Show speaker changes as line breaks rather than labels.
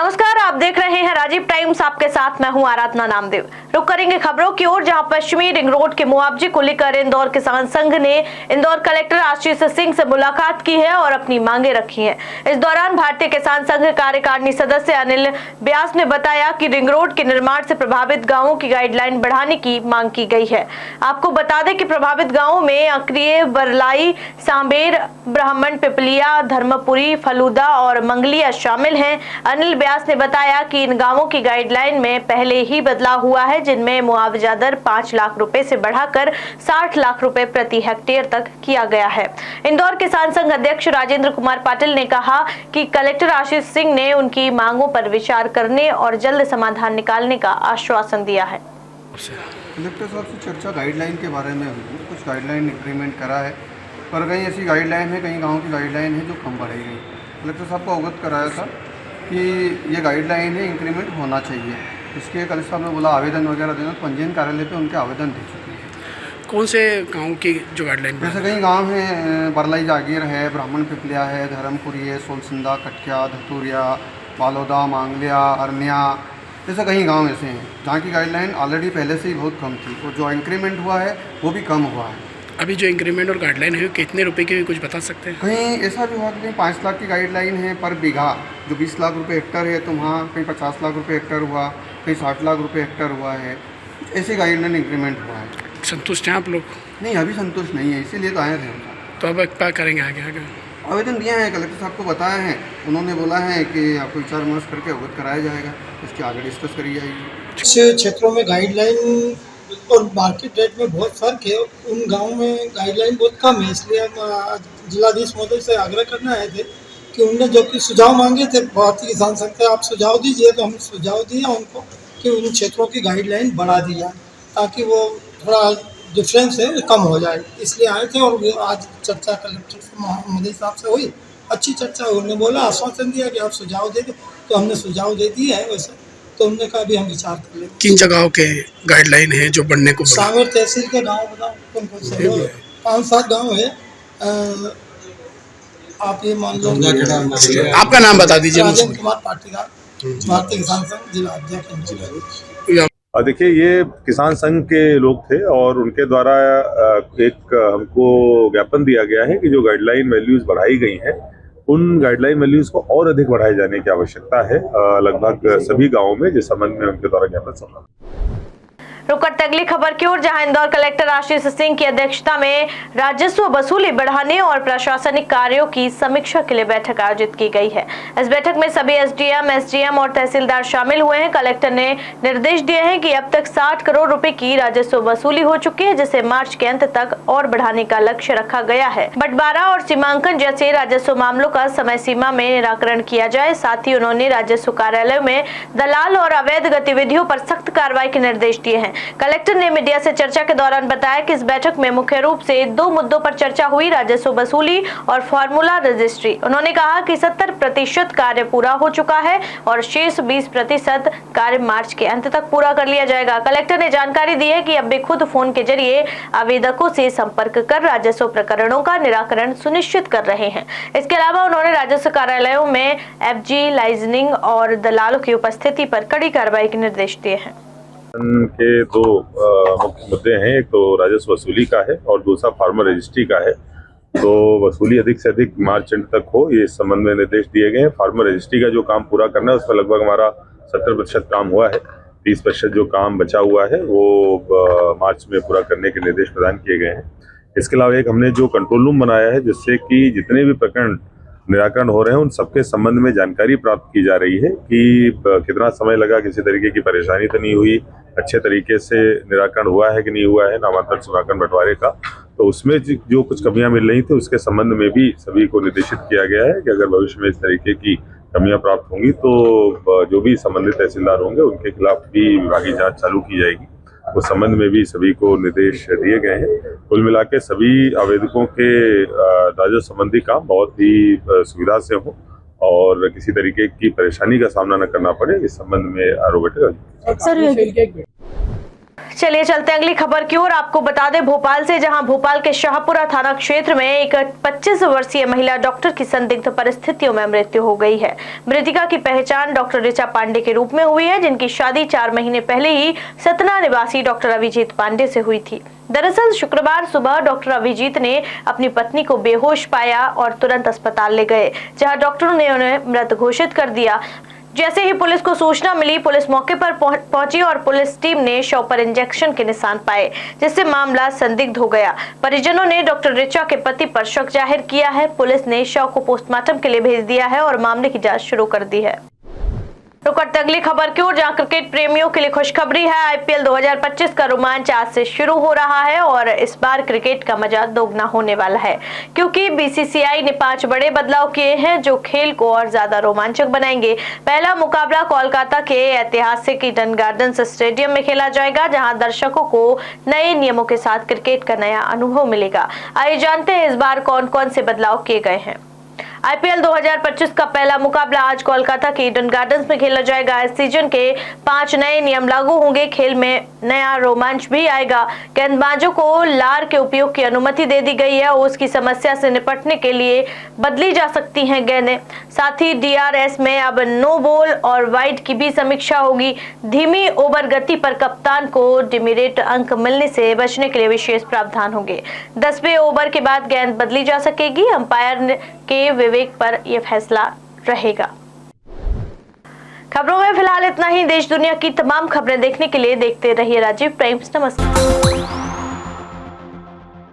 नमस्कार, आप देख रहे हैं राजीव टाइम्स। आपके साथ मैं हूं आराधना नामदेव। रुक करेंगे खबरों की ओर, जहां पश्चिमी रिंग रोड के मुआवजे को लेकर इंदौर किसान संघ ने इंदौर कलेक्टर आशीष सिंह से मुलाकात की है और अपनी मांगे रखी हैं। इस दौरान भारतीय किसान संघ कार्यकारिणी सदस्य अनिल व्यास ने बताया कि रिंग रोड के निर्माण से प्रभावित गाँवों की गाइडलाइन बढ़ाने की मांग की गई है। आपको बता दें कि प्रभावित गाँवों में अक्रिय, बरलाई, सांबेर, ब्राह्मण, पिपलिया, धर्मपुरी, फलूदा और मंगलिया शामिल हैं। अनिल व्यास ने बताया कि इन गांवों की गाइडलाइन में पहले ही बदलाव हुआ है, जिनमें मुआवजा दर 5 लाख रुपए से बढ़ाकर 60 लाख रुपए प्रति हेक्टेयर तक किया गया है। इंदौर किसान संघ अध्यक्ष राजेंद्र कुमार पाटिल ने कहा कि कलेक्टर आशीष सिंह ने उनकी मांगों पर विचार करने और जल्द समाधान निकालने का आश्वासन दिया है।
कलेक्टर साहब से चर्चा गाइडलाइन के बारे में हुई, कुछ गाइडलाइन इंप्लीमेंट करा है, पर कहीं ऐसी गाइडलाइन है, कहीं गाँव की गाइडलाइन है जो कम बढ़ाई गई। कलेक्टर साहब को अवगत कराया था कि ये गाइडलाइन है, इंक्रीमेंट होना चाहिए। इसके कलेक्टर साहब ने बोला आवेदन वगैरह देना, तो पंजीयन कार्यालय पे उनके आवेदन दे चुके हैं।
कौन से गांव की जो गाइडलाइन?
जैसे कई गांव हैं, बरलाई जागीर है, ब्राह्मण पिपलिया है, धर्मपुरी है, सोलसिंदा, कटकिया, धतूरिया, बालोदा, मांगलिया, अरनिया, जैसे कई गांव ऐसे हैं जहाँ की गाइडलाइन ऑलरेडी पहले से ही बहुत कम थी और जो इंक्रीमेंट हुआ है वो भी कम हुआ है।
अभी जो इंक्रीमेंट और गाइडलाइन है कितने रुपए की, कुछ बता सकते हैं?
कहीं ऐसा भी हुआ कि 5 लाख की गाइडलाइन है पर बीघा, जो 20 लाख रुपए हेक्टर है, तो वहाँ कहीं 50 लाख रुपए हेक्टर हुआ, कहीं 60 लाख रुपए हेक्टर हुआ है। ऐसे गाइडलाइन इंक्रीमेंट हुआ है।
संतुष्ट हैं आप लोग?
नहीं, अभी संतुष्ट नहीं है, इसीलिए तो आए थे।
तो अब क्या करेंगे आगे?
आवेदन दिया है, कलेक्टर साहब को बताया है, उन्होंने बोला है कि आपको विचार विमर्श करके अवगत कराया जाएगा, इसके आगे डिस्कस करी जाएगी।
कुछ क्षेत्रों में गाइडलाइन और मार्केट रेट में बहुत फ़र्क है। उन गाँवों में गाइडलाइन बहुत कम है, इसलिए हम जिलाधीश महोदय से आग्रह करना आए थे कि उनने जो कि सुझाव मांगे थे भारतीय किसान संघ से, आप सुझाव दीजिए। तो हम सुझाव दिए उनको कि उन क्षेत्रों की गाइडलाइन बढ़ा दी जाए ताकि वो थोड़ा डिफरेंस है कम हो जाए, इसलिए आए थे। और आज चर्चा कलेक्टर महोदय साहब से हुई, अच्छी चर्चा। उन्होंने बोला, आश्वासन दिया कि आप सुझाव दे दें, तो हमने सुझाव दे दिए है वैसे। तो उन्होंने कहा अभी हम विचार कर लेंगे।
किन जगहों के गाइडलाइन है जो बढ़ने को?
सांवेर तहसील के गाँव बताओ कौन कौन से? 5-7 गाँव है। आप ये मान लो।
आपका नाम बता दीजिए।
राजेंद्र कुमार पाटीदार, भारतीय किसान संघ जिला अध्यक्ष।
देखिए, ये किसान संघ के लोग थे और उनके द्वारा एक हमको ज्ञापन दिया गया है कि जो गाइडलाइन वैल्यूज बढ़ाई गई हैं, उन गाइडलाइन वैल्यूज को और अधिक बढ़ाए जाने की आवश्यकता है लगभग सभी गांवों में, जिस संबंध में उनके द्वारा ज्ञापन सौंपा।
रुकते अगली खबर की ओर, जहां इंदौर कलेक्टर आशीष सिंह की अध्यक्षता में राजस्व वसूली बढ़ाने और प्रशासनिक कार्यों की समीक्षा के लिए बैठक आयोजित की गई है। इस बैठक में सभी एसडीएम और तहसीलदार शामिल हुए हैं। कलेक्टर ने निर्देश दिए हैं कि अब तक 60 करोड़ रुपए की राजस्व वसूली हो चुकी है, जिसे मार्च के अंत तक और बढ़ाने का लक्ष्य रखा गया है। बंटवारा और सीमांकन जैसे राजस्व मामलों का समय सीमा में निराकरण किया जाए। साथ ही उन्होंने राजस्व कार्यालयों में दलाल और अवैध गतिविधियों पर सख्त कार्रवाई के निर्देश दिए हैं। कलेक्टर ने मीडिया से चर्चा के दौरान बताया कि इस बैठक में मुख्य रूप से 2 मुद्दों पर चर्चा हुई, राजस्व वसूली और फार्मूला रजिस्ट्री। उन्होंने कहा कि 70% कार्य पूरा हो चुका है और शेष 20% कार्य मार्च के अंत तक पूरा कर लिया जाएगा। कलेक्टर ने जानकारी दी है कि अब भी खुद फोन के जरिए आवेदकों से संपर्क कर राजस्व प्रकरणों का निराकरण सुनिश्चित कर रहे हैं। इसके अलावा उन्होंने राजस्व कार्यालयों में FG लाइजनिंग और दलालों की उपस्थिति पर कड़ी कार्रवाई के निर्देश दिए हैं।
के 2 मुख्य मुद्दे हैं, एक तो राजस्व वसूली का है और दूसरा फार्मर रजिस्ट्री का है। तो वसूली अधिक से अधिक मार्च एंड तक हो, ये इस संबंध में निर्देश दिए गए हैं। फार्मर रजिस्ट्री का जो काम पूरा करना है, उसमें लगभग हमारा 70% काम हुआ है। 30% जो काम बचा हुआ है वो मार्च में पूरा करने के निर्देश प्रदान किए गए हैं। इसके अलावा एक हमने जो कंट्रोल रूम बनाया है, जिससे कि जितने भी प्रकरण निराकरण हो रहे हैं उन सबके संबंध में जानकारी प्राप्त की जा रही है कि कितना समय लगा, किसी तरीके की परेशानी तो नहीं हुई, अच्छे तरीके से निराकरण हुआ है कि नहीं हुआ है नामांतरण सीमांकन बंटवारे का। तो उसमें जो कुछ कमियां मिल रही थी, उसके संबंध में भी सभी को निर्देशित किया गया है कि अगर भविष्य में इस तरीके की कमियां प्राप्त होंगी तो जो भी संबंधित तहसीलदार होंगे उनके खिलाफ भी विभागीय जाँच चालू की जाएगी। उस संबंध में भी सभी को निर्देश दिए गए हैं। कुल मिला के सभी आवेदकों के राजस्व संबंधी काम बहुत ही सुविधा से हो और किसी तरीके की परेशानी का सामना न करना पड़े, इस संबंध में आरोप।
चलिए चलते हैं अगली खबर की ओर। आपको बता दें भोपाल से, जहां भोपाल के शाहपुरा थाना क्षेत्र में एक 25 वर्षीय महिला डॉक्टर की संदिग्ध परिस्थितियों में मृत्यु हो गई है। मृतका की पहचान डॉक्टर ऋचा पांडे के रूप में हुई है, जिनकी शादी 4 महीने पहले ही सतना निवासी डॉक्टर अभिजीत पांडे से हुई थी। दरअसल शुक्रवार सुबह डॉक्टर अभिजीत ने अपनी पत्नी को बेहोश पाया और तुरंत अस्पताल ले गए, जहां डॉक्टरों ने उन्हें मृत घोषित कर दिया। जैसे ही पुलिस को सूचना मिली, पुलिस मौके पर पहुंची और पुलिस टीम ने शव पर इंजेक्शन के निशान पाए, जिससे मामला संदिग्ध हो गया। परिजनों ने डॉक्टर ऋचा के पति पर शक जाहिर किया है। पुलिस ने शव को पोस्टमार्टम के लिए भेज दिया है और मामले की जांच शुरू कर दी है। रुक करते अगली खबर की ओर, जहां क्रिकेट प्रेमियों के लिए खुशखबरी है। आईपीएल 2025 का रोमांच आज से शुरू हो रहा है और इस बार क्रिकेट का मजा दोगुना होने वाला है, क्योंकि बीसीसीआई ने 5 बड़े बदलाव किए हैं जो खेल को और ज्यादा रोमांचक बनाएंगे। पहला मुकाबला कोलकाता के ऐतिहासिक ईडन गार्डन्स स्टेडियम में खेला जाएगा, जहां दर्शकों को नए नियमों के साथ क्रिकेट का नया अनुभव मिलेगा। आइए जानते हैं इस बार कौन कौन से बदलाव किए गए हैं। आईपीएल 2025 का पहला मुकाबला आज कोलकाता के ईडन गार्डन्स में खेला जाएगा। इस सीजन के 5 नए नियम लागू होंगे। खेल में नया रोमांच भी आएगा। गेंदबाजों को लार के उपयोग की अनुमति दे दी गई है। उसकी समस्या से निपटने के लिए बदली जा सकती हैं गेंदें। साथ ही डीआरएस में अब नो बॉल और वाइड की भी समीक्षा होगी। धीमी ओवर गति पर कप्तान को डिमेरिट अंक मिलने से बचने के लिए विशेष प्रावधान होंगे। 10वें ओवर के बाद गेंद बदली जा सकेगी। अंपायर के विवेक पर यह फैसला रहेगा। खबरों में फिलहाल इतना ही। देश दुनिया की तमाम खबरें देखने के लिए देखते रहिए राजीव प्राइम्स। नमस्कार।